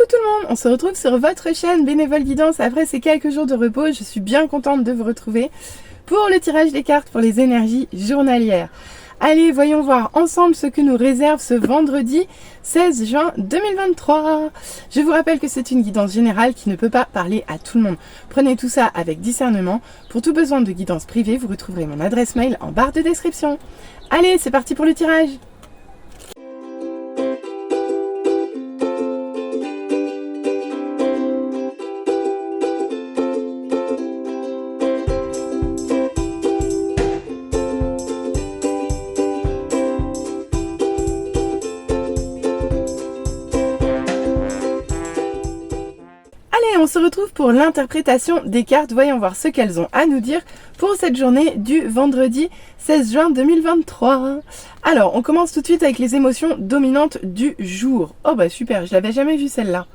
tout le monde, on se retrouve sur votre chaîne Bénévole Guidance après ces quelques jours de repos. Je suis bien contente de vous retrouver pour le tirage des cartes pour les énergies journalières. Allez, voyons voir ensemble ce que nous réserve ce vendredi 16 juin 2023. Je vous rappelle que c'est une guidance générale qui ne peut pas parler à tout le monde. Prenez tout ça avec discernement. Pour tout besoin de guidance privée, vous retrouverez mon adresse mail en barre de description. Allez, c'est parti pour le tirage. On se retrouve pour l'interprétation des cartes. Voyons voir ce qu'elles ont à nous dire pour cette journée du vendredi 16 juin 2023. Alors, on commence tout de suite avec les émotions dominantes du jour. Oh bah super, je l'avais jamais vue celle-là.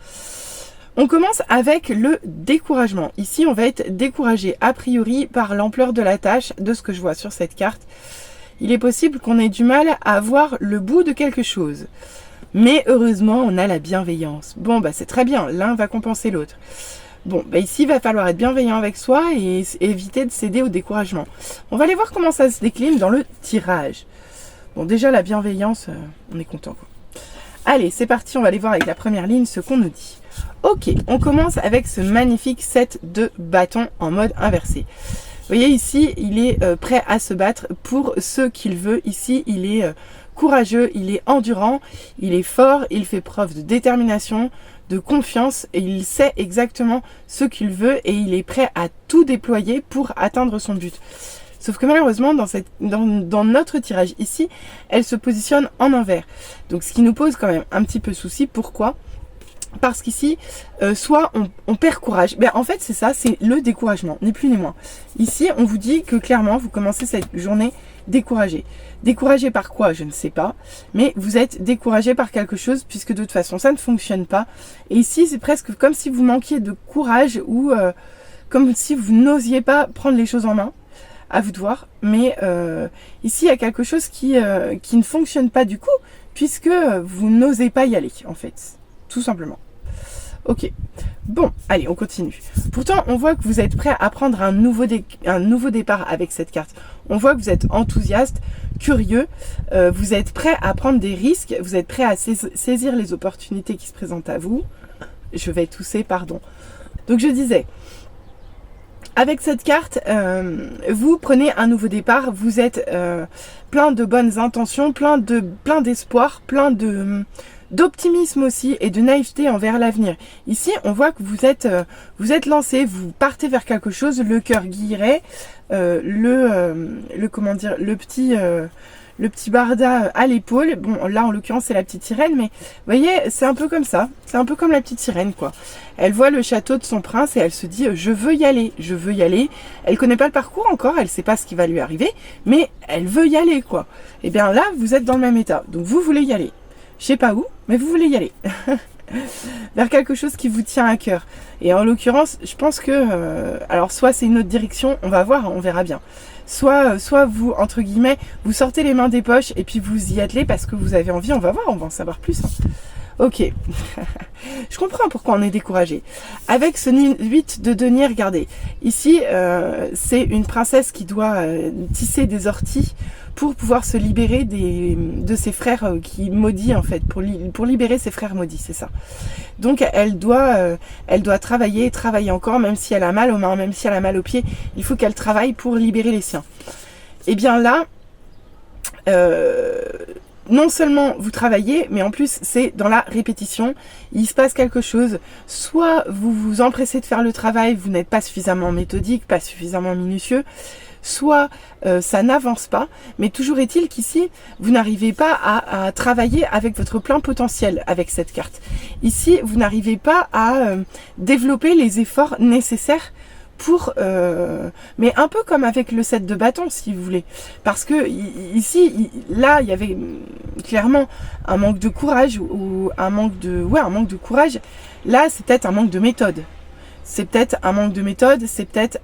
On commence avec le découragement. Ici, on va être découragé a priori par l'ampleur de la tâche, de ce que je vois sur cette carte. Il est possible qu'on ait du mal à voir le bout de quelque chose. Mais heureusement, on a la bienveillance. Bon, bah c'est très bien, l'un va compenser l'autre. Bon, bah ici, il va falloir être bienveillant avec soi et éviter de céder au découragement. On va aller voir comment ça se décline dans le tirage. Bon, déjà, la bienveillance, on est content, quoi. Allez, c'est parti, on va aller voir avec la première ligne ce qu'on nous dit. Ok, on commence avec ce magnifique set de bâtons en mode inversé. Vous voyez ici, il est prêt à se battre pour ce qu'il veut. Ici, il est courageux, il est endurant, il est fort, il fait preuve de détermination, de confiance et il sait exactement ce qu'il veut et il est prêt à tout déployer pour atteindre son but. Sauf que malheureusement, dans notre tirage ici, elle se positionne en envers. Donc ce qui nous pose quand même un petit peu souci. Pourquoi ? Parce qu'ici, soit on perd courage. Ben, en fait, c'est ça, c'est le découragement, ni plus ni moins. Ici, on vous dit que clairement, vous commencez cette journée découragé. Découragé par quoi? Je ne sais pas. Mais vous êtes découragé par quelque chose puisque de toute façon, ça ne fonctionne pas. Et ici, c'est presque comme si vous manquiez de courage ou comme si vous n'osiez pas prendre les choses en main. À vous de voir. Mais ici, il y a quelque chose qui ne fonctionne pas du coup puisque vous n'osez pas y aller, en fait. Tout simplement. Ok. Bon, allez, on continue. Pourtant, on voit que vous êtes prêt à prendre un nouveau départ avec cette carte. On voit que vous êtes enthousiaste, curieux, vous êtes prêt à prendre des risques, vous êtes prêt à saisir les opportunités qui se présentent à vous. Je vais tousser, pardon. Donc, je disais, avec cette carte, vous prenez un nouveau départ, vous êtes plein de bonnes intentions, plein d'espoir, plein d'optimisme aussi et de naïveté envers l'avenir. Ici, on voit que vous êtes lancé, vous partez vers quelque chose, le cœur guilleret, le petit barda à l'épaule. Bon, là en l'occurrence c'est la petite sirène, mais vous voyez, c'est un peu comme ça. C'est un peu comme la petite sirène, quoi. Elle voit le château de son prince et elle se dit je veux y aller, je veux y aller. Elle connaît pas le parcours encore, elle sait pas ce qui va lui arriver, mais elle veut y aller, quoi. Et bien là, vous êtes dans le même état, donc vous voulez y aller. Je sais pas où, mais vous voulez y aller. Vers quelque chose qui vous tient à cœur. Et en l'occurrence, je pense que... alors, soit c'est une autre direction, on va voir, on verra bien. Soit vous, entre guillemets, vous sortez les mains des poches et puis vous y attelez parce que vous avez envie, on va voir, on va en savoir plus. Ok. Je comprends pourquoi on est découragé. Avec ce 8 de denier, regardez. Ici, c'est une princesse qui doit tisser des orties pour pouvoir se libérer de ses frères qui maudits, en fait, pour libérer ses frères maudits, c'est ça. Donc elle doit travailler encore, même si elle a mal aux mains, même si elle a mal aux pieds, il faut qu'elle travaille pour libérer les siens. Et bien là, non seulement vous travaillez, mais en plus c'est dans la répétition, il se passe quelque chose, soit vous vous empressez de faire le travail, vous n'êtes pas suffisamment méthodique, pas suffisamment minutieux, soit ça n'avance pas, mais toujours est-il qu'ici, vous n'arrivez pas à travailler avec votre plein potentiel avec cette carte. Ici, vous n'arrivez pas à développer les efforts nécessaires pour... mais un peu comme avec le set de bâtons, si vous voulez. Parce que ici, là, il y avait clairement un manque de courage ou un manque de courage. Là, c'est peut-être un manque de méthode. C'est peut-être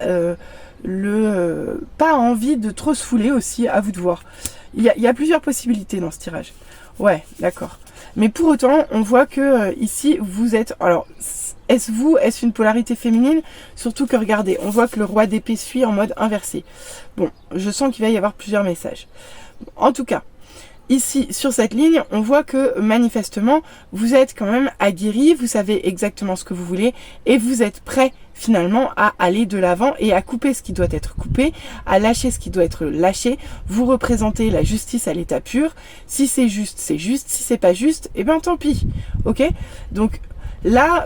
pas envie de trop se fouler aussi, à vous de voir. Il y a plusieurs possibilités dans ce tirage. Ouais, d'accord. Mais pour autant, on voit que ici, vous êtes... Alors, est-ce une polarité féminine? Surtout que, regardez, on voit que le roi d'épée suit en mode inversé. Bon, je sens qu'il va y avoir plusieurs messages. En tout cas, ici, sur cette ligne, on voit que manifestement, vous êtes quand même aguerri, vous savez exactement ce que vous voulez et vous êtes prêt finalement à aller de l'avant et à couper ce qui doit être coupé, à lâcher ce qui doit être lâché. Vous représentez la justice à l'état pur. Si c'est juste, c'est juste. Si c'est pas juste, eh ben tant pis. Ok? Donc là,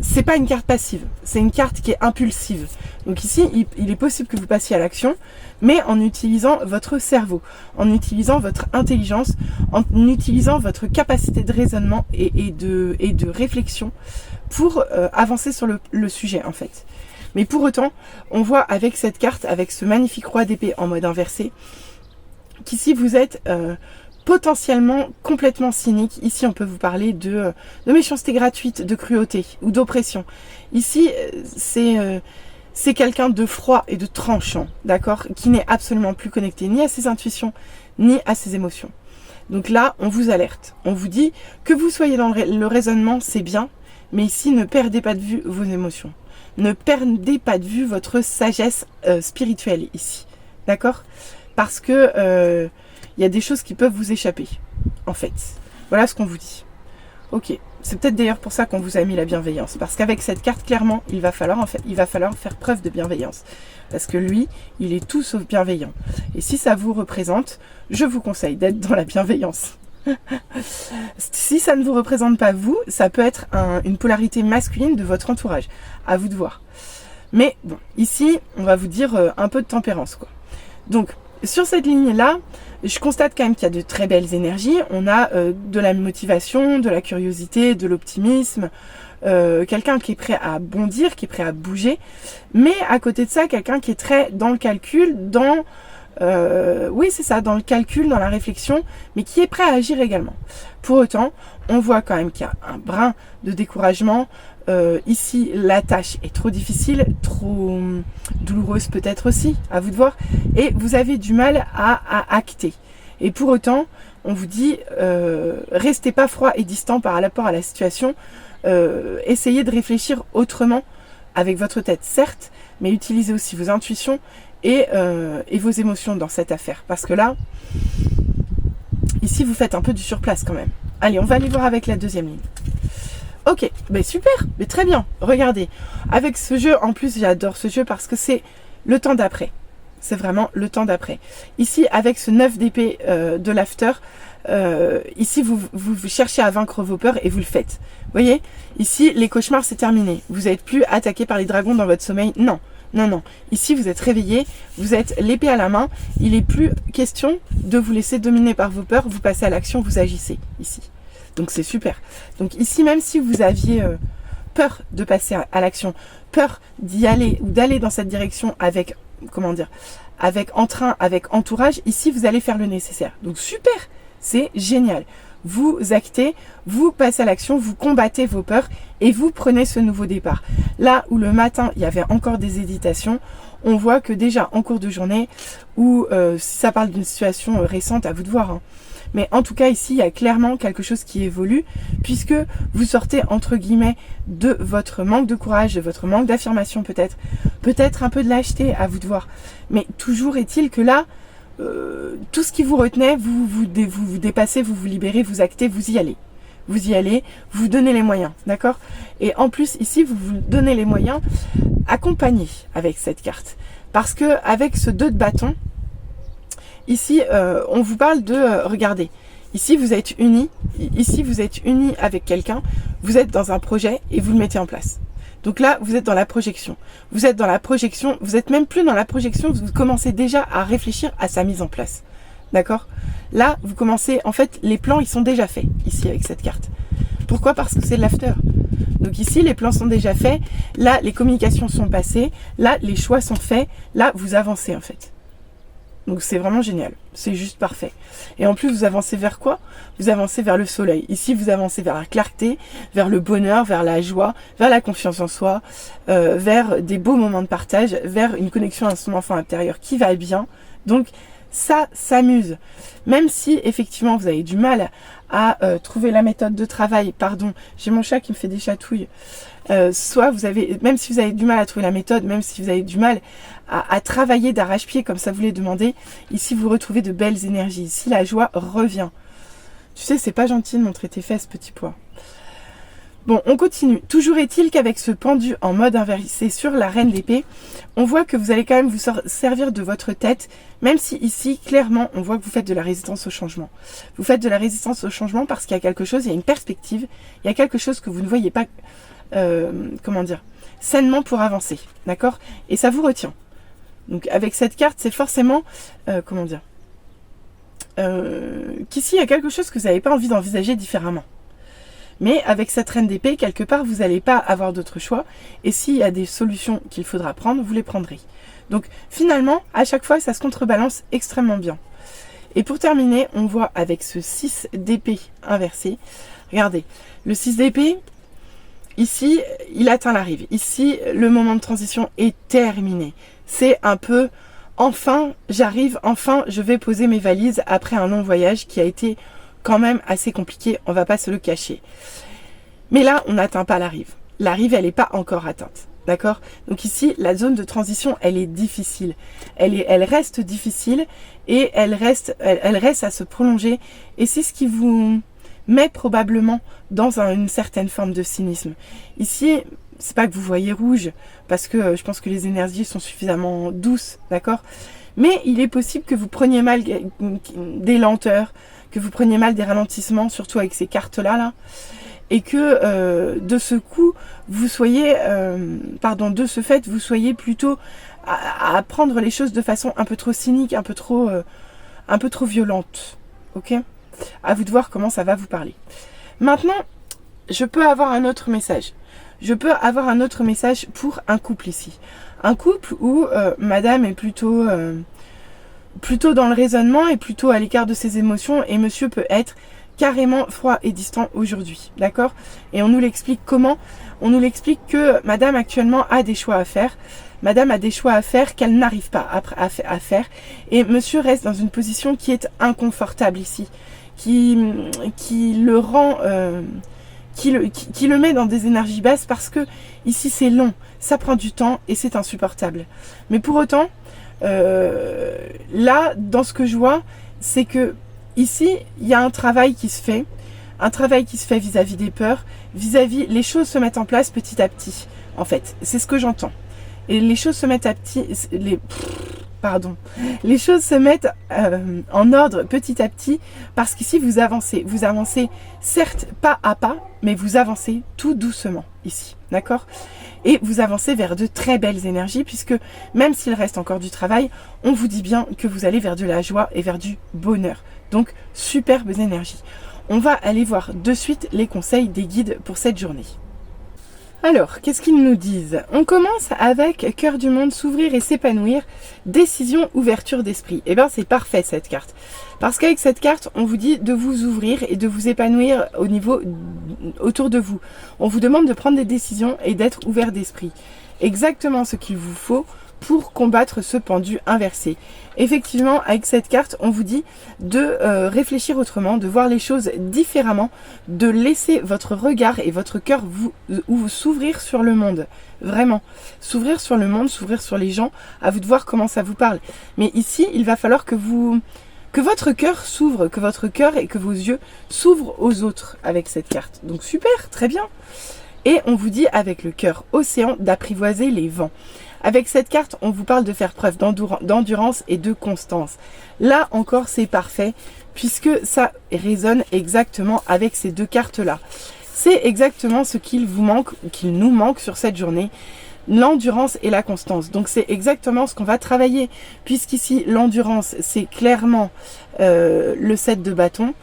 c'est pas une carte passive, c'est une carte qui est impulsive. Donc ici, il est possible que vous passiez à l'action, mais en utilisant votre cerveau, en utilisant votre intelligence, en utilisant votre capacité de raisonnement et de réflexion pour avancer sur le sujet en fait. Mais pour autant, on voit avec cette carte, avec ce magnifique roi d'épée en mode inversé, qu'ici vous êtes potentiellement complètement cynique. Ici, on peut vous parler de méchanceté gratuite, de cruauté ou d'oppression. Ici, c'est quelqu'un de froid et de tranchant, d'accord, qui n'est absolument plus connecté ni à ses intuitions, ni à ses émotions. Donc là, on vous alerte. On vous dit que vous soyez dans le raisonnement, c'est bien, mais ici, ne perdez pas de vue vos émotions. Ne perdez pas de vue votre sagesse spirituelle ici, d'accord? Parce que il y a des choses qui peuvent vous échapper, en fait. Voilà ce qu'on vous dit. Ok, c'est peut-être d'ailleurs pour ça qu'on vous a mis la bienveillance. Parce qu'avec cette carte, clairement, il va falloir faire preuve de bienveillance. Parce que lui, il est tout sauf bienveillant. Et si ça vous représente, je vous conseille d'être dans la bienveillance. Si ça ne vous représente pas vous, ça peut être une polarité masculine de votre entourage. À vous de voir. Mais bon, ici, on va vous dire un peu de tempérance, quoi. Donc, sur cette ligne-là, je constate quand même qu'il y a de très belles énergies. On a de la motivation, de la curiosité, de l'optimisme, quelqu'un qui est prêt à bondir, qui est prêt à bouger. Mais à côté de ça, quelqu'un qui est très dans le calcul, dans le calcul, dans la réflexion, mais qui est prêt à agir également. Pour autant, on voit quand même qu'il y a un brin de découragement. Ici, la tâche est trop difficile, trop douloureuse peut-être aussi, à vous de voir, et vous avez du mal à acter. Et pour autant, on vous dit, restez pas froid et distant par rapport à la situation, essayez de réfléchir autrement avec votre tête, certes, mais utilisez aussi vos intuitions et vos émotions dans cette affaire. Parce que là, ici, vous faites un peu du surplace quand même. Allez, on va aller voir avec la deuxième ligne. Ok, mais super, mais très bien. Regardez, avec ce jeu, en plus, j'adore ce jeu parce que c'est le temps d'après. C'est vraiment le temps d'après. Ici, avec ce 9 d'épée de l'after, ici, vous cherchez à vaincre vos peurs et vous le faites. Vous voyez, ici, les cauchemars, c'est terminé. Vous n'êtes plus attaqué par les dragons dans votre sommeil. Non. Non, non. Ici, vous êtes réveillé, vous êtes l'épée à la main. Il n'est plus question de vous laisser dominer par vos peurs. Vous passez à l'action, vous agissez ici. Donc, c'est super. Donc, ici, même si vous aviez peur de passer à l'action, peur d'y aller ou d'aller dans cette direction avec, avec entrain, avec entourage, ici, vous allez faire le nécessaire. Donc, super. C'est génial. Vous actez, vous passez à l'action, vous combattez vos peurs et vous prenez ce nouveau départ. Là où le matin, il y avait encore des hésitations, on voit que déjà en cours de journée, ou si ça parle d'une situation récente, à vous de voir, hein. Mais en tout cas ici, il y a clairement quelque chose qui évolue puisque vous sortez entre guillemets de votre manque de courage, de votre manque d'affirmation peut-être un peu de lâcheté, à vous de voir. Mais toujours est-il que là, tout ce qui vous retenait, vous dépassez, vous vous libérez, vous actez, vous y allez. Vous y allez, vous donnez les moyens, d'accord? Et en plus, ici, vous vous donnez les moyens accompagnés avec cette carte. Parce que avec ce 2 de bâton, ici, on vous parle de, regardez, ici vous êtes unis, avec quelqu'un, vous êtes dans un projet et vous le mettez en place. Donc là, vous êtes dans la projection. Vous êtes dans la projection, vous êtes même plus dans la projection, vous commencez déjà à réfléchir à sa mise en place. D'accord? Là, vous commencez, en fait, les plans, ils sont déjà faits, ici, avec cette carte. Pourquoi? Parce que c'est de l'after. Donc ici, les plans sont déjà faits. Là, les communications sont passées. Là, les choix sont faits. Là, vous avancez, en fait. Donc c'est vraiment génial, c'est juste parfait. Et en plus, vous avancez vers quoi? Vous avancez vers le soleil. Ici, vous avancez vers la clarté, vers le bonheur, vers la joie, vers la confiance en soi, vers des beaux moments de partage, vers une connexion à son enfant intérieur qui va bien. Donc ça s'amuse. Même si effectivement vous avez du mal à trouver la méthode de travail, pardon, j'ai mon chat qui me fait des chatouilles, soit vous avez, même si vous avez du mal à trouver la méthode, même si vous avez du mal à travailler d'arrache-pied comme ça vous l'avez demandé, ici vous retrouvez de belles énergies, ici la joie revient. Tu sais, c'est pas gentil de montrer tes fesses, petit pois. Bon, on continue. Toujours est-il qu'avec ce pendu en mode inversé sur la reine d'épée, on voit que vous allez quand même vous servir de votre tête, même si ici, clairement, on voit que vous faites de la résistance au changement. Vous faites de la résistance au changement parce qu'il y a quelque chose, il y a une perspective, il y a quelque chose que vous ne voyez pas, comment dire, sainement pour avancer, d'accord? Et ça vous retient. Donc avec cette carte, c'est forcément, comment dire, qu'ici, il y a quelque chose que vous n'avez pas envie d'envisager différemment. Mais avec cette reine d'épée, quelque part, vous n'allez pas avoir d'autre choix. Et s'il y a des solutions qu'il faudra prendre, vous les prendrez. Donc finalement, à chaque fois, ça se contrebalance extrêmement bien. Et pour terminer, on voit avec ce 6 d'épée inversé. Regardez, le 6 d'épée, ici, il atteint la rive. Ici, le moment de transition est terminé. C'est un peu, enfin, j'arrive, enfin, je vais poser mes valises après un long voyage qui a été quand même assez compliqué, on va pas se le cacher. Mais là, on n'atteint pas la rive. La rive, elle n'est pas encore atteinte. D'accord? Donc ici, la zone de transition, elle est difficile. Elle reste difficile et elle reste à se prolonger. Et c'est ce qui vous met probablement dans une certaine forme de cynisme. Ici, c'est pas que vous voyez rouge, parce que je pense que les énergies sont suffisamment douces, d'accord? Mais il est possible que vous preniez mal des lenteurs, que vous preniez mal des ralentissements, surtout avec ces cartes-là, là, et que de ce coup, vous soyez, de ce fait, vous soyez plutôt à prendre les choses de façon un peu trop cynique, un peu trop violente, ok? À vous de voir comment ça va vous parler. Maintenant, je peux avoir un autre message. Je peux avoir un autre message pour un couple ici. Un couple où madame est plutôt dans le raisonnement et plutôt à l'écart de ses émotions et monsieur peut être carrément froid et distant aujourd'hui, d'accord? Et on nous l'explique comment? On nous l'explique que madame actuellement a des choix à faire. Madame a des choix à faire qu'elle n'arrive pas à faire. Et monsieur reste dans une position qui est inconfortable ici, qui le rend... qui le met dans des énergies basses parce que ici c'est long, ça prend du temps et c'est insupportable. Mais pour autant, là, dans ce que je vois, c'est que ici, il y a un travail qui se fait vis-à-vis des peurs, vis-à-vis, les choses se mettent en place petit à petit, en fait. C'est ce que j'entends. Et les choses se mettent les choses se mettent en ordre petit à petit parce qu'ici vous avancez certes pas à pas, mais vous avancez tout doucement ici, d'accord? Et vous avancez vers de très belles énergies puisque même s'il reste encore du travail, on vous dit bien que vous allez vers de la joie et vers du bonheur. Donc superbes énergies. On va aller voir de suite les conseils des guides pour cette journée. Alors, qu'est-ce qu'ils nous disent? On commence avec Cœur du monde, s'ouvrir et s'épanouir, décision, ouverture d'esprit. Eh bien, c'est parfait cette carte. Parce qu'avec cette carte, on vous dit de vous ouvrir et de vous épanouir au niveau autour de vous. On vous demande de prendre des décisions et d'être ouvert d'esprit. Exactement ce qu'il vous faut pour combattre ce pendu inversé. Effectivement, avec cette carte, on vous dit de réfléchir autrement, de voir les choses différemment, de laisser votre regard et votre cœur vous s'ouvrir sur le monde. Vraiment. S'ouvrir sur le monde, s'ouvrir sur les gens, à vous de voir comment ça vous parle. Mais ici, il va falloir que votre cœur s'ouvre, que votre cœur et que vos yeux s'ouvrent aux autres avec cette carte. Donc super, très bien. Et on vous dit avec le cœur océan d'apprivoiser les vents. Avec cette carte, on vous parle de faire preuve d'endurance et de constance. Là encore, c'est parfait puisque ça résonne exactement avec ces deux cartes-là. C'est exactement ce qu'il vous manque ou qu'il nous manque sur cette journée. L'endurance et la constance. Donc c'est exactement ce qu'on va travailler puisqu'ici l'endurance c'est clairement le 7 de bâton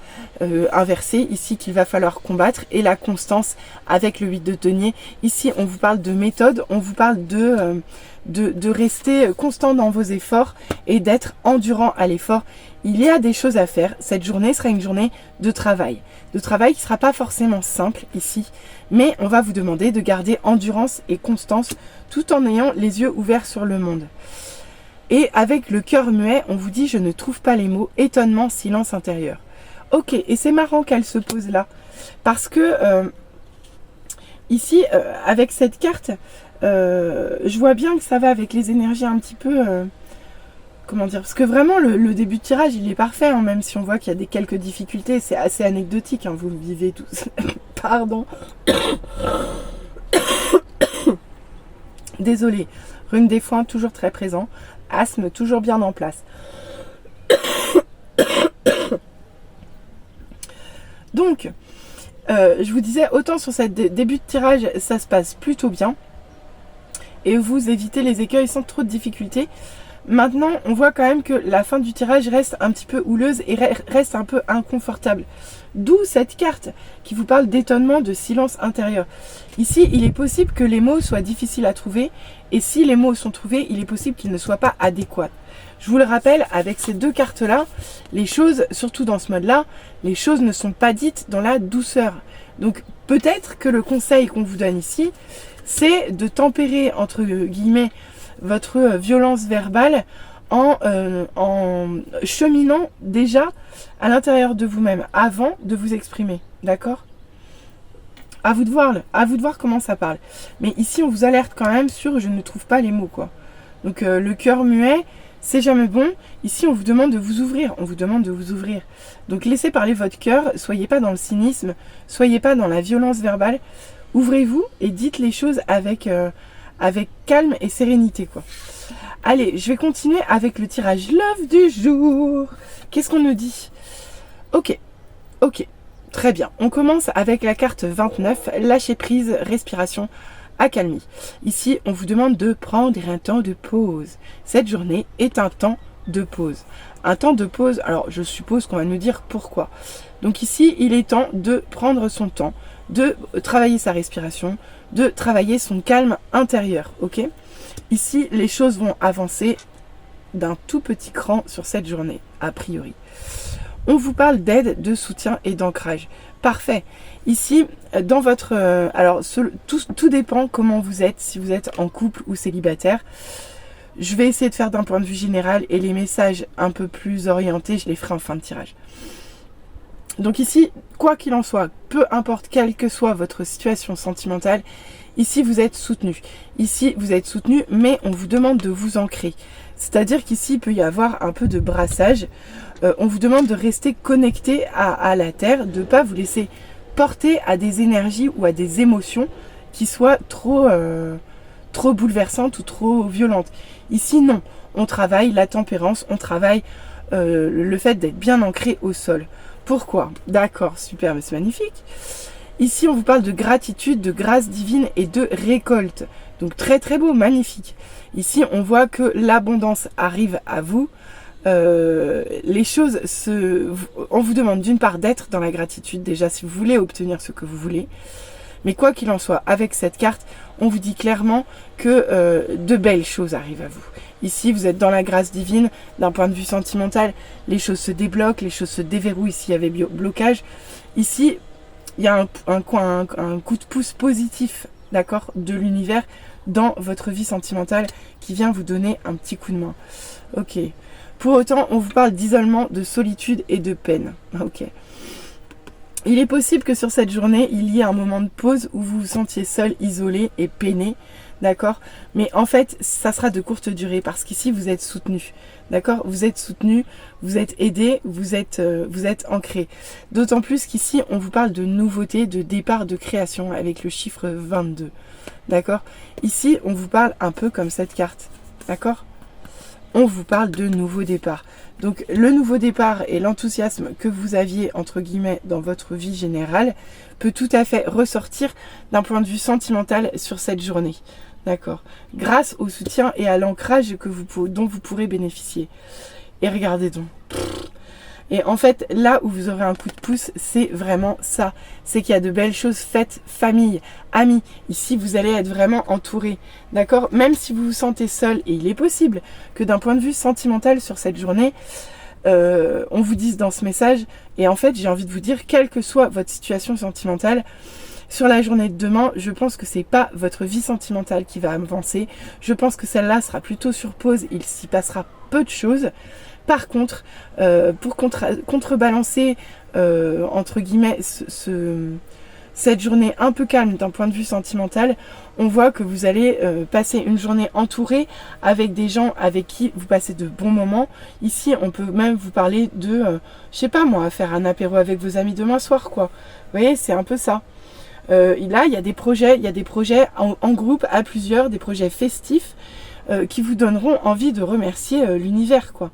inversé ici qu'il va falloir combattre et la constance avec le 8 de denier. Ici on vous parle de méthode, on vous parle de rester constant dans vos efforts et d'être endurant à l'effort. Il y a des choses à faire. Cette journée sera une journée de travail. De travail qui ne sera pas forcément simple ici, mais on va vous demander de garder endurance et constance tout en ayant les yeux ouverts sur le monde. Et avec le cœur muet, on vous dit « je ne trouve pas les mots », étonnement, silence intérieur. Ok, et c'est marrant qu'elle se pose là. Parce que ici, avec cette carte, je vois bien que ça va avec les énergies un petit peu... comment dire? Parce que vraiment, le début de tirage, il est parfait, hein, même si on voit qu'il y a quelques difficultés. C'est assez anecdotique, hein, vous le vivez tous. Pardon. Désolée. Rhume des foins, toujours très présent. Asthme, toujours bien en place. Donc, je vous disais, autant sur cette début de tirage, ça se passe plutôt bien. Et vous évitez les écueils sans trop de difficultés. Maintenant, on voit quand même que la fin du tirage reste un petit peu houleuse et reste un peu inconfortable. D'où cette carte qui vous parle d'étonnement, de silence intérieur. Ici, il est possible que les mots soient difficiles à trouver. Et si les mots sont trouvés, il est possible qu'ils ne soient pas adéquats. Je vous le rappelle, avec ces deux cartes-là, les choses, surtout dans ce mode-là, les choses ne sont pas dites dans la douceur. Donc peut-être que le conseil qu'on vous donne ici, c'est de tempérer, entre guillemets, votre violence verbale en cheminant déjà à l'intérieur de vous-même, avant de vous exprimer. D'accord ? À vous de voir comment ça parle. Mais ici, on vous alerte quand même sur « je ne trouve pas les mots ». Quoi. Donc le cœur muet, c'est jamais bon. Ici, on vous demande de vous ouvrir. Donc laissez parler votre cœur. Soyez pas dans le cynisme. Soyez pas dans la violence verbale. Ouvrez-vous et dites les choses avec calme et sérénité, quoi. Allez, je vais continuer avec le tirage Love du jour. Qu'est-ce qu'on nous dit ? Ok. Très bien. On commence avec la carte 29, lâcher prise, respiration, accalmie. Ici, on vous demande de prendre un temps de pause. Cette journée est un temps de pause. Un temps de pause, alors je suppose qu'on va nous dire pourquoi. Donc ici, il est temps de prendre son temps, de travailler sa respiration, de travailler son calme intérieur, ok ? Ici, les choses vont avancer d'un tout petit cran sur cette journée, a priori. On vous parle d'aide, de soutien et d'ancrage. Parfait. Ici, dans votre... alors, tout dépend comment vous êtes, si vous êtes en couple ou célibataire. Je vais essayer de faire d'un point de vue général et les messages un peu plus orientés, je les ferai en fin de tirage. Donc ici, quoi qu'il en soit, peu importe quelle que soit votre situation sentimentale, ici vous êtes soutenu. Ici vous êtes soutenu, mais on vous demande de vous ancrer. C'est-à-dire qu'ici il peut y avoir un peu de brassage. On vous demande de rester connecté à la terre, de ne pas vous laisser porter à des énergies ou à des émotions qui soient trop bouleversantes ou trop violentes. Ici non, on travaille la tempérance, on travaille le fait d'être bien ancré au sol. Pourquoi ? D'accord, super, mais c'est magnifique. Ici, on vous parle de gratitude, de grâce divine et de récolte. Donc très très beau, magnifique. Ici, on voit que l'abondance arrive à vous. Les choses on vous demande d'une part d'être dans la gratitude, déjà si vous voulez obtenir ce que vous voulez. Mais quoi qu'il en soit, avec cette carte, on vous dit clairement que de belles choses arrivent à vous. Ici, vous êtes dans la grâce divine. D'un point de vue sentimental, les choses se débloquent, les choses se déverrouillent s'il y avait blocage. Ici, il y a un coup de pouce positif, d'accord, de l'univers dans votre vie sentimentale qui vient vous donner un petit coup de main. Ok. Pour autant, on vous parle d'isolement, de solitude et de peine. Ok. Il est possible que sur cette journée, il y ait un moment de pause où vous vous sentiez seul, isolé et peiné, d'accord ? Mais en fait, ça sera de courte durée parce qu'ici, vous êtes soutenu, d'accord ? Vous êtes soutenu, vous êtes aidé, vous êtes ancré. D'autant plus qu'ici, on vous parle de nouveauté, de départ, de création avec le chiffre 22, d'accord ? Ici, on vous parle un peu comme cette carte, d'accord ? On vous parle de nouveau départ. Donc le nouveau départ et l'enthousiasme que vous aviez entre guillemets dans votre vie générale peut tout à fait ressortir d'un point de vue sentimental sur cette journée. D'accord ? Grâce au soutien et à l'ancrage dont vous pourrez bénéficier. Et regardez donc. Et en fait, là où vous aurez un coup de pouce, c'est vraiment ça. C'est qu'il y a de belles choses faites, famille, amis. Ici, vous allez être vraiment entouré. D'accord ? Même si vous vous sentez seul, et il est possible que d'un point de vue sentimental sur cette journée, on vous dise dans ce message, et en fait, j'ai envie de vous dire, quelle que soit votre situation sentimentale, Sur la journée de demain, je pense que c'est pas votre vie sentimentale qui va avancer. Je pense que celle-là sera plutôt sur pause. Il s'y passera peu de choses. Par contre, pour contrebalancer, entre guillemets, cette journée un peu calme d'un point de vue sentimental, on voit que vous allez passer une journée entourée avec des gens avec qui vous passez de bons moments. Ici, on peut même vous parler de, je sais pas moi, faire un apéro avec vos amis demain soir, quoi. Vous voyez, c'est un peu ça. Là, il y a des projets en groupe, à plusieurs, des projets festifs qui vous donneront envie de remercier l'univers, quoi.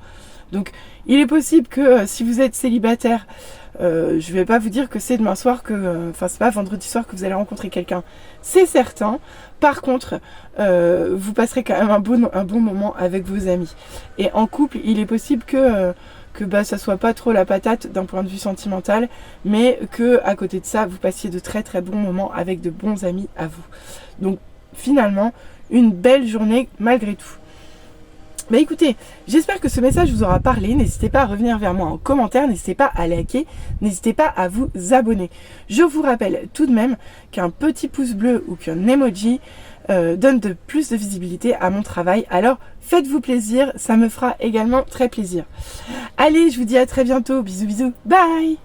Donc, il est possible que si vous êtes célibataire, je vais pas vous dire que c'est demain soir c'est pas vendredi soir que vous allez rencontrer quelqu'un. C'est certain. Par contre, vous passerez quand même un bon moment avec vos amis. Et en couple, il est possible que ça soit pas trop la patate d'un point de vue sentimental, mais que à côté de ça, vous passiez de très très bons moments avec de bons amis à vous. Donc, finalement, une belle journée malgré tout. Bah écoutez, j'espère que ce message vous aura parlé. N'hésitez pas à revenir vers moi en commentaire, n'hésitez pas à liker, n'hésitez pas à vous abonner. Je vous rappelle tout de même qu'un petit pouce bleu ou qu'un emoji donne de plus de visibilité à mon travail. Alors faites-vous plaisir, ça me fera également très plaisir. Allez, je vous dis à très bientôt. Bisous bisous, bye.